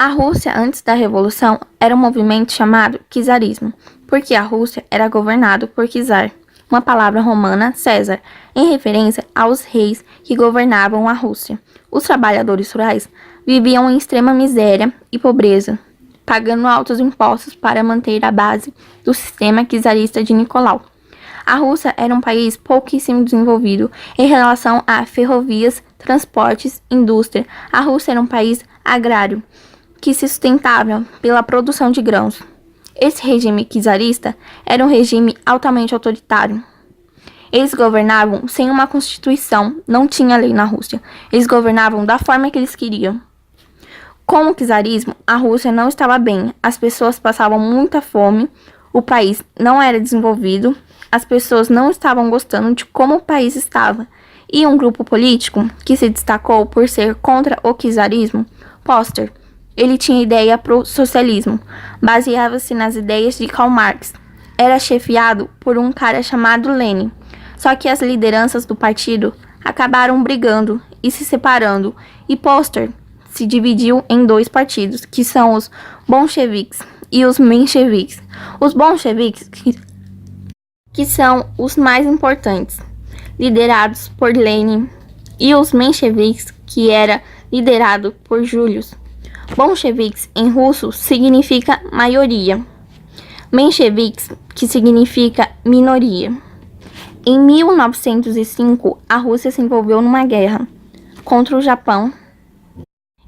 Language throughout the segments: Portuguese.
A Rússia, antes da Revolução, era um movimento chamado czarismo, porque a Rússia era governada por czar, uma palavra romana César, em referência aos reis que governavam a Rússia. Os trabalhadores rurais viviam em extrema miséria e pobreza, pagando altos impostos para manter a base do sistema czarista de Nicolau. A Rússia era um país pouquíssimo desenvolvido em relação a ferrovias, transportes, indústria. A Rússia era um país agrário, que se sustentava pela produção de grãos. Esse regime czarista era um regime altamente autoritário. Eles governavam sem uma constituição, não tinha lei na Rússia. Eles governavam da forma que eles queriam. Com o czarismo, a Rússia não estava bem, as pessoas passavam muita fome, o país não era desenvolvido, as pessoas não estavam gostando de como o país estava. E um grupo político que se destacou por ser contra o czarismo, Foster, ele tinha ideia pro socialismo, baseava-se nas ideias de Karl Marx. Era chefiado por um cara chamado Lenin. Só que as lideranças do partido acabaram brigando e se separando, e Foster se dividiu em dois partidos, que são os bolcheviques e os mencheviques. Os bolcheviques, que são os mais importantes, liderados por Lenin, e os mencheviques, que era liderado por Julius. Bolcheviques em russo significa maioria, mencheviques, que significa minoria. Em 1905, a Rússia se envolveu numa guerra contra o Japão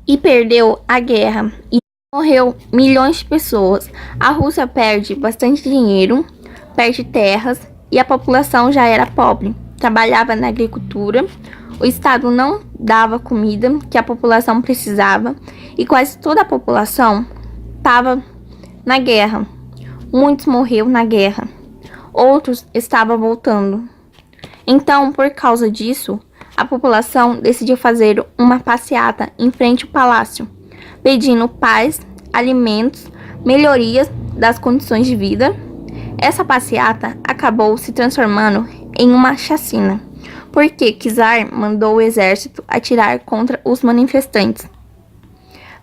e perdeu a guerra e morreu milhões de pessoas. A Rússia perde bastante dinheiro, perde terras e a população já era pobre. Trabalhava na agricultura, o Estado não dava comida que a população precisava e quase toda a população estava na guerra. Muitos morreram na guerra, outros estavam voltando. Então, por causa disso, a população decidiu fazer uma passeata em frente ao palácio, pedindo paz, alimentos, melhorias das condições de vida. Essa passeata acabou se transformando em uma chacina, porque czar mandou o exército atirar contra os manifestantes.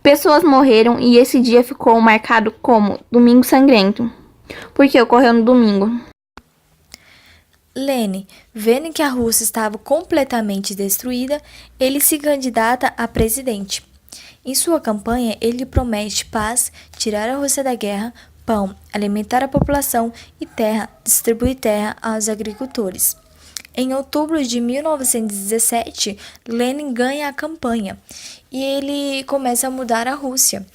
Pessoas morreram e esse dia ficou marcado como Domingo Sangrento, porque ocorreu no domingo. Lenin, vendo que a Rússia estava completamente destruída, ele se candidata a presidente. Em sua campanha, ele promete paz, tirar a Rússia da guerra, pão, alimentar a população e terra, distribuir terra aos agricultores. Em outubro de 1917, Lenin ganha a campanha e ele começa a mudar a Rússia.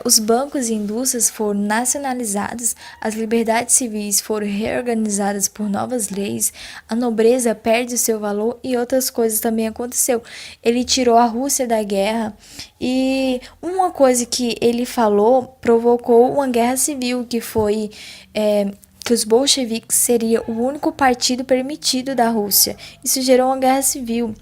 Os bancos e indústrias foram nacionalizados, as liberdades civis foram reorganizadas por novas leis, a nobreza perde o seu valor e outras coisas também aconteceu. Ele tirou a Rússia da guerra e uma coisa que ele falou provocou uma guerra civil, que foi que os bolcheviques seriam o único partido permitido da Rússia. Isso gerou uma guerra civil,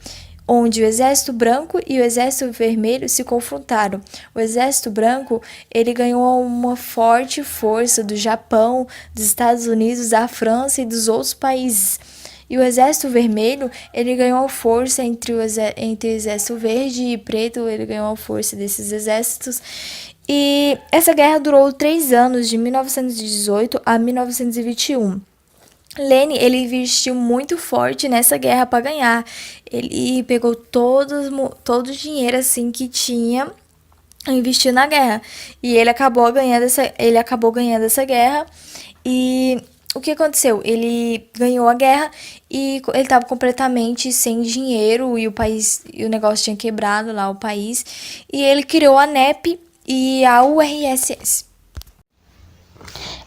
onde o Exército Branco e o Exército Vermelho se confrontaram. O Exército Branco, ele ganhou uma forte força do Japão, dos Estados Unidos, da França e dos outros países. E o Exército Vermelho, ele ganhou força entre o Exército Verde e Preto, ele ganhou a força desses exércitos. E essa guerra durou 3 anos, de 1918 a 1921. Lenin, ele investiu muito forte nessa guerra para ganhar. Ele pegou todo o dinheiro assim que tinha e investiu na guerra. E ele acabou ganhando essa guerra. E o que aconteceu? Ele ganhou a guerra e ele estava completamente sem dinheiro e o negócio tinha quebrado lá o país. E ele criou a NEP e a URSS.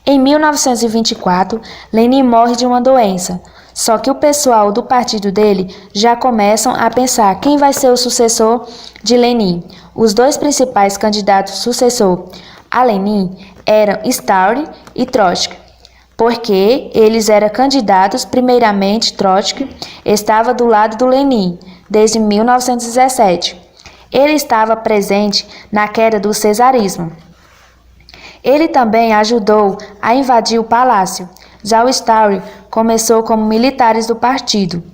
Em 1924, Lenin morre de uma doença, só que o pessoal do partido dele já começam a pensar quem vai ser o sucessor de Lenin. Os dois principais candidatos sucessor a Lenin eram Stalin e Trotsky, porque eles eram candidatos. Primeiramente, Trotsky estava do lado do Lenin desde 1917. Ele estava presente na queda do czarismo. Ele também ajudou a invadir o palácio. Já o Stalin começou como militares do partido.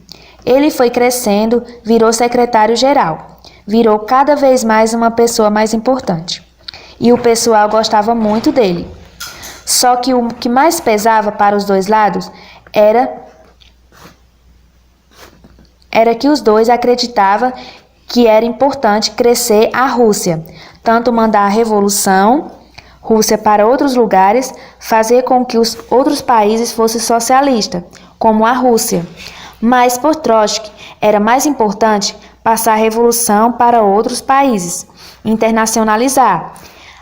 Ele foi crescendo, virou secretário-geral. Virou cada vez mais uma pessoa mais importante. e o pessoal gostava muito dele. Só que o que mais pesava para os dois lados era que os dois acreditavam que era importante crescer a Rússia, tanto mandar a Revolução Rússia para outros lugares, fazer com que os outros países fossem socialistas, como a Rússia. Mas por Trotsky era mais importante passar a revolução para outros países, internacionalizar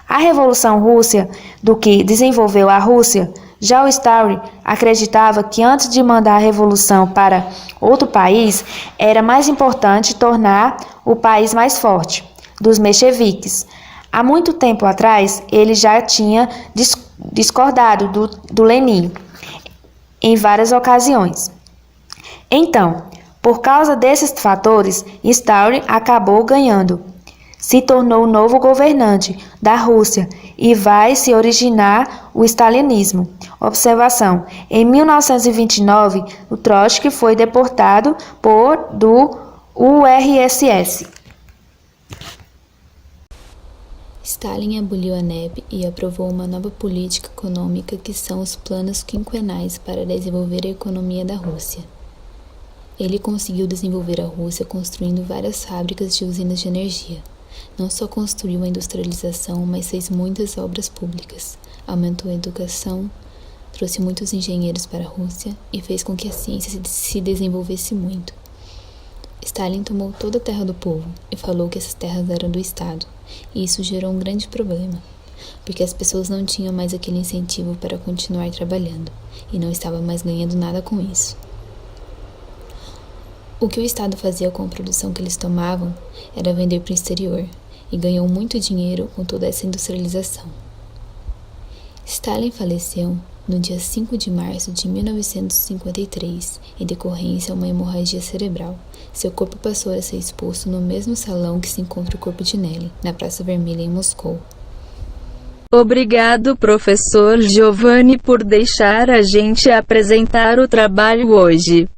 a Revolução Russa do que desenvolveu a Rússia. Já o Stalin acreditava que antes de mandar a revolução para outro país, era mais importante tornar o país mais forte, dos mencheviques. Há muito tempo atrás, ele já tinha discordado do Lenin em várias ocasiões. Então, por causa desses fatores, Stalin acabou ganhando. Se tornou o novo governante da Rússia e vai se originar o stalinismo. Observação: em 1929, o Trotsky foi deportado do URSS. Stalin aboliu a NEP e aprovou uma nova política econômica que são os planos quinquenais para desenvolver a economia da Rússia. Ele conseguiu desenvolver a Rússia construindo várias fábricas de usinas de energia. Não só construiu a industrialização, mas fez muitas obras públicas, aumentou a educação, trouxe muitos engenheiros para a Rússia e fez com que a ciência se desenvolvesse muito. Stalin tomou toda a terra do povo e falou que essas terras eram do Estado, e isso gerou um grande problema, porque as pessoas não tinham mais aquele incentivo para continuar trabalhando e não estavam mais ganhando nada com isso. O que o Estado fazia com a produção que eles tomavam era vender para o exterior, e ganhou muito dinheiro com toda essa industrialização. Stalin faleceu no dia 5 de março de 1953, em decorrência a uma hemorragia cerebral. Seu corpo passou a ser exposto no mesmo salão que se encontra o corpo de Nelly, na Praça Vermelha em Moscou. Obrigado, professor Giovanni, por deixar a gente apresentar o trabalho hoje.